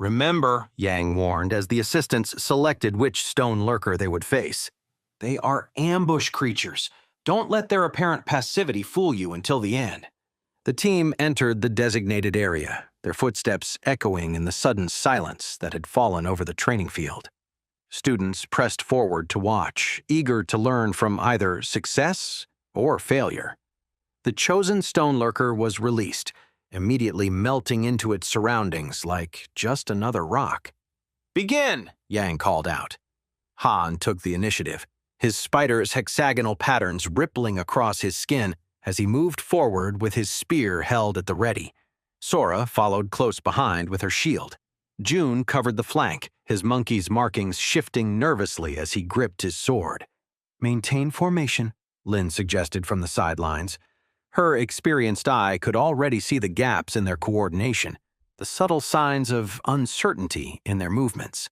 Remember, Yang warned as the assistants selected which Stone Lurker they would face. They are ambush creatures. Don't let their apparent passivity fool you until the end. The team entered the designated area, their footsteps echoing in the sudden silence that had fallen over the training field. Students pressed forward to watch, eager to learn from either success or failure. The chosen Stone Lurker was released, immediately melting into its surroundings like just another rock. "Begin!" Yang called out. Han took the initiative, his spider's hexagonal patterns rippling across his skin as he moved forward with his spear held at the ready. Sora followed close behind with her shield. June covered the flank, his monkey's markings shifting nervously as he gripped his sword. "Maintain formation," Lin suggested from the sidelines. Her experienced eye could already see the gaps in their coordination, the subtle signs of uncertainty in their movements.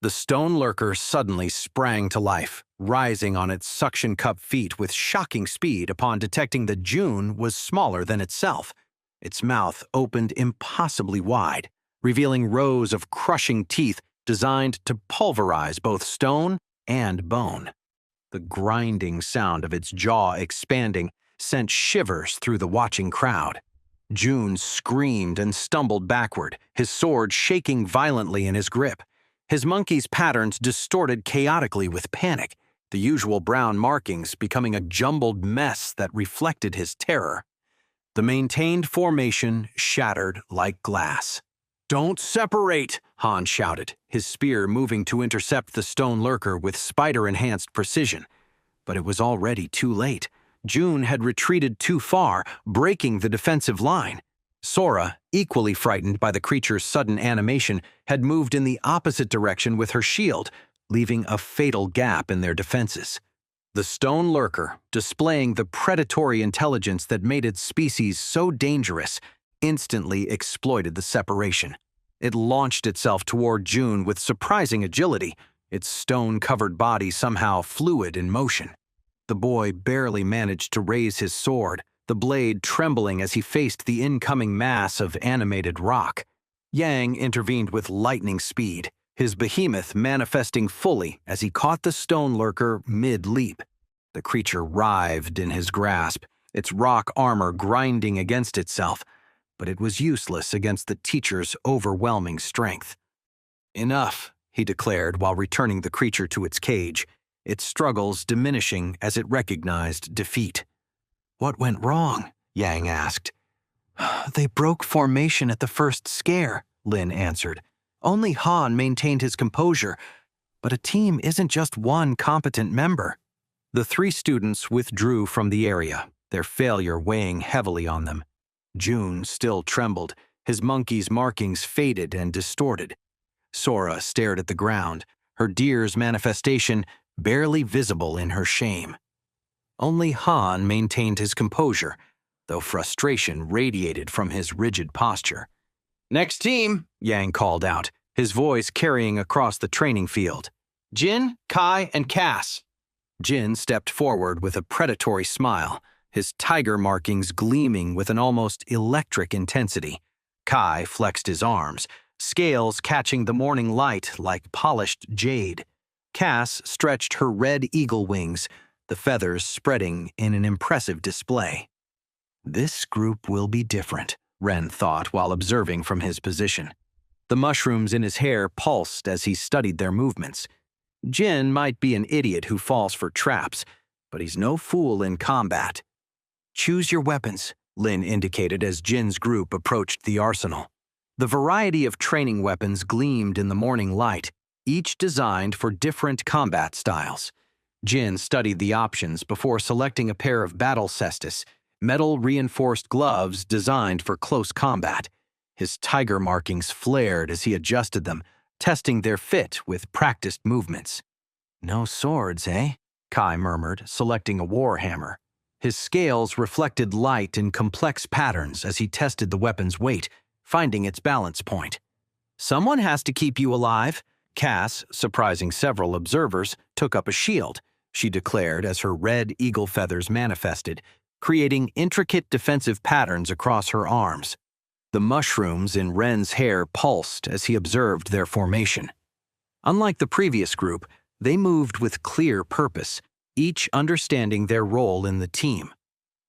The Stone Lurker suddenly sprang to life, rising on its suction cup feet with shocking speed upon detecting that June was smaller than itself. Its mouth opened impossibly wide, revealing rows of crushing teeth designed to pulverize both stone and bone. The grinding sound of its jaw expanding sent shivers through the watching crowd. June screamed and stumbled backward, his sword shaking violently in his grip. His monkey's patterns distorted chaotically with panic, the usual brown markings becoming a jumbled mess that reflected his terror. The maintained formation shattered like glass. "Don't separate!" Han shouted, his spear moving to intercept the Stone Lurker with spider-enhanced precision. But it was already too late. June had retreated too far, breaking the defensive line. Sora, equally frightened by the creature's sudden animation, had moved in the opposite direction with her shield, leaving a fatal gap in their defenses. The Stone Lurker, displaying the predatory intelligence that made its species so dangerous, instantly exploited the separation. It launched itself toward June with surprising agility, its stone-covered body somehow fluid in motion. The boy barely managed to raise his sword, the blade trembling as he faced the incoming mass of animated rock. Yang intervened with lightning speed, his behemoth manifesting fully as he caught the Stone Lurker mid-leap. The creature writhed in his grasp, its rock armor grinding against itself, but it was useless against the teacher's overwhelming strength. "Enough," he declared while returning the creature to its cage, its struggles diminishing as it recognized defeat. "What went wrong?" Yang asked. "They broke formation at the first scare," Lin answered. "Only Han maintained his composure, but a team isn't just one competent member." The three students withdrew from the area, their failure weighing heavily on them. June still trembled, his monkey's markings faded and distorted. Sora stared at the ground, her deer's manifestation barely visible in her shame. Only Han maintained his composure, though frustration radiated from his rigid posture. "Next team," Yang called out, his voice carrying across the training field. "Jin, Kai, and Cass." Jin stepped forward with a predatory smile, his tiger markings gleaming with an almost electric intensity. Kai flexed his arms, scales catching the morning light like polished jade. Cass stretched her red eagle wings, the feathers spreading in an impressive display. "This group will be different," Ren thought while observing from his position. The mushrooms in his hair pulsed as he studied their movements. Jin might be an idiot who falls for traps, but he's no fool in combat. "Choose your weapons," Lin indicated as Jin's group approached the arsenal. The variety of training weapons gleamed in the morning light, each designed for different combat styles. Jin studied the options before selecting a pair of battle cestus, metal-reinforced gloves designed for close combat. His tiger markings flared as he adjusted them, testing their fit with practiced movements. "No swords, eh?" Kai murmured, selecting a warhammer. His scales reflected light in complex patterns as he tested the weapon's weight, finding its balance point. "Someone has to keep you alive." Cass, surprising several observers, took up a shield, she declared as her red eagle feathers manifested, creating intricate defensive patterns across her arms. The mushrooms in Ren's hair pulsed as he observed their formation. Unlike the previous group, they moved with clear purpose, each understanding their role in the team.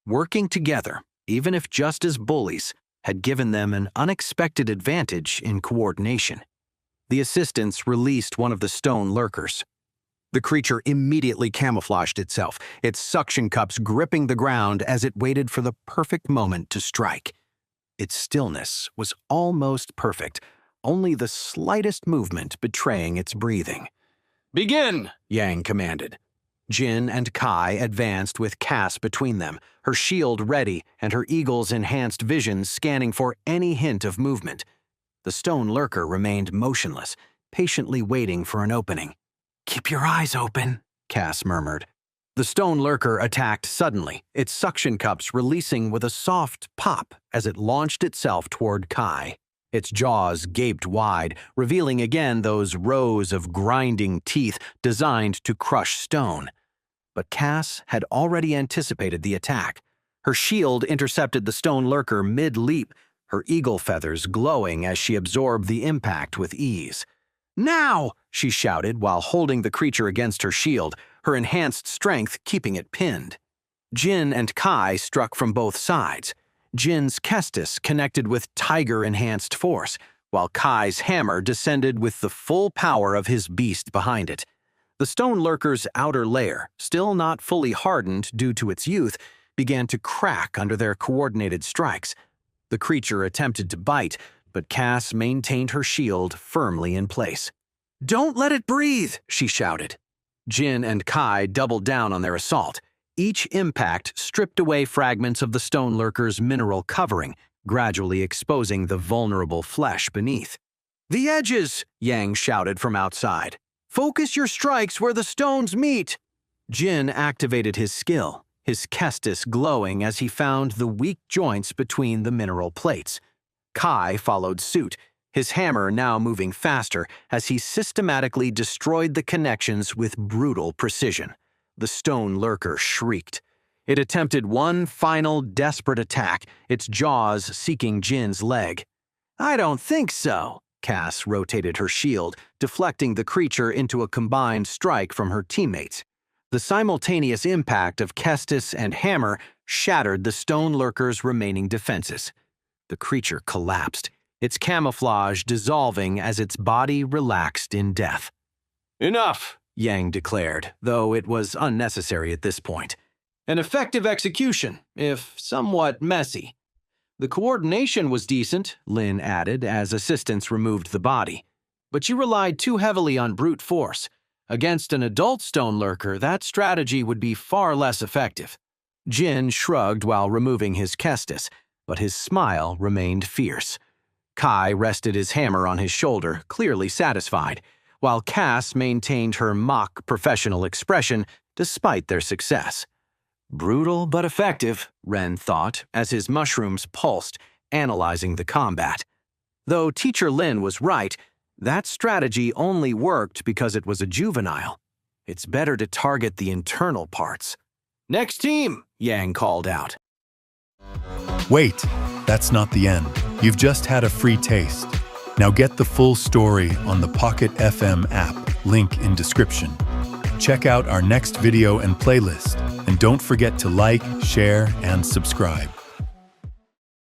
Working together, even if just as bullies, had given them an unexpected advantage in coordination. The assistants released one of the Stone Lurkers. The creature immediately camouflaged itself, its suction cups gripping the ground as it waited for the perfect moment to strike. Its stillness was almost perfect, only the slightest movement betraying its breathing. "Begin!" Yang commanded. Jin and Kai advanced with Cass between them, her shield ready and her eagle's enhanced vision scanning for any hint of movement. The Stone Lurker remained motionless, patiently waiting for an opening. "Keep your eyes open," Cass murmured. The Stone Lurker attacked suddenly, its suction cups releasing with a soft pop as it launched itself toward Kai. Its jaws gaped wide, revealing again those rows of grinding teeth designed to crush stone. But Cass had already anticipated the attack. Her shield intercepted the Stone Lurker mid-leap, her eagle feathers glowing as she absorbed the impact with ease. "Now!" she shouted while holding the creature against her shield, her enhanced strength keeping it pinned. Jin and Kai struck from both sides. Jin's Kestis connected with tiger-enhanced force, while Kai's hammer descended with the full power of his beast behind it. The Stone Lurker's outer layer, still not fully hardened due to its youth, began to crack under their coordinated strikes. The creature attempted to bite, but Cass maintained her shield firmly in place. "Don't let it breathe!" she shouted. Jin and Kai doubled down on their assault. Each impact stripped away fragments of the Stone Lurker's mineral covering, gradually exposing the vulnerable flesh beneath. "The edges!" Yang shouted from outside. "Focus your strikes where the stones meet!" Jin activated his skill, his Kestis glowing as he found the weak joints between the mineral plates. Kai followed suit, his hammer now moving faster as he systematically destroyed the connections with brutal precision. The Stone Lurker shrieked. It attempted one final desperate attack, its jaws seeking Jin's leg. "I don't think so." Cass rotated her shield, deflecting the creature into a combined strike from her teammates. The simultaneous impact of Kestis and hammer shattered the Stone Lurker's remaining defenses. The creature collapsed, its camouflage dissolving as its body relaxed in death. "Enough!" Yang declared, though it was unnecessary at this point. "An effective execution, if somewhat messy." "The coordination was decent," Lin added as assistants removed the body. "But you relied too heavily on brute force. Against an adult Stone Lurker, that strategy would be far less effective." Jin shrugged while removing his Kestis, but his smile remained fierce. Kai rested his hammer on his shoulder, clearly satisfied, while Cass maintained her mock professional expression despite their success. Brutal but effective, Ren thought, as his mushrooms pulsed, analyzing the combat. Though Teacher Lin was right, that strategy only worked because it was a juvenile. It's better to target the internal parts. "Next team!" Yang called out. Wait, that's not the end. You've just had a free taste. Now get the full story on the Pocket FM app, link in description. Check out our next video and playlist, and don't forget to like, share, and subscribe.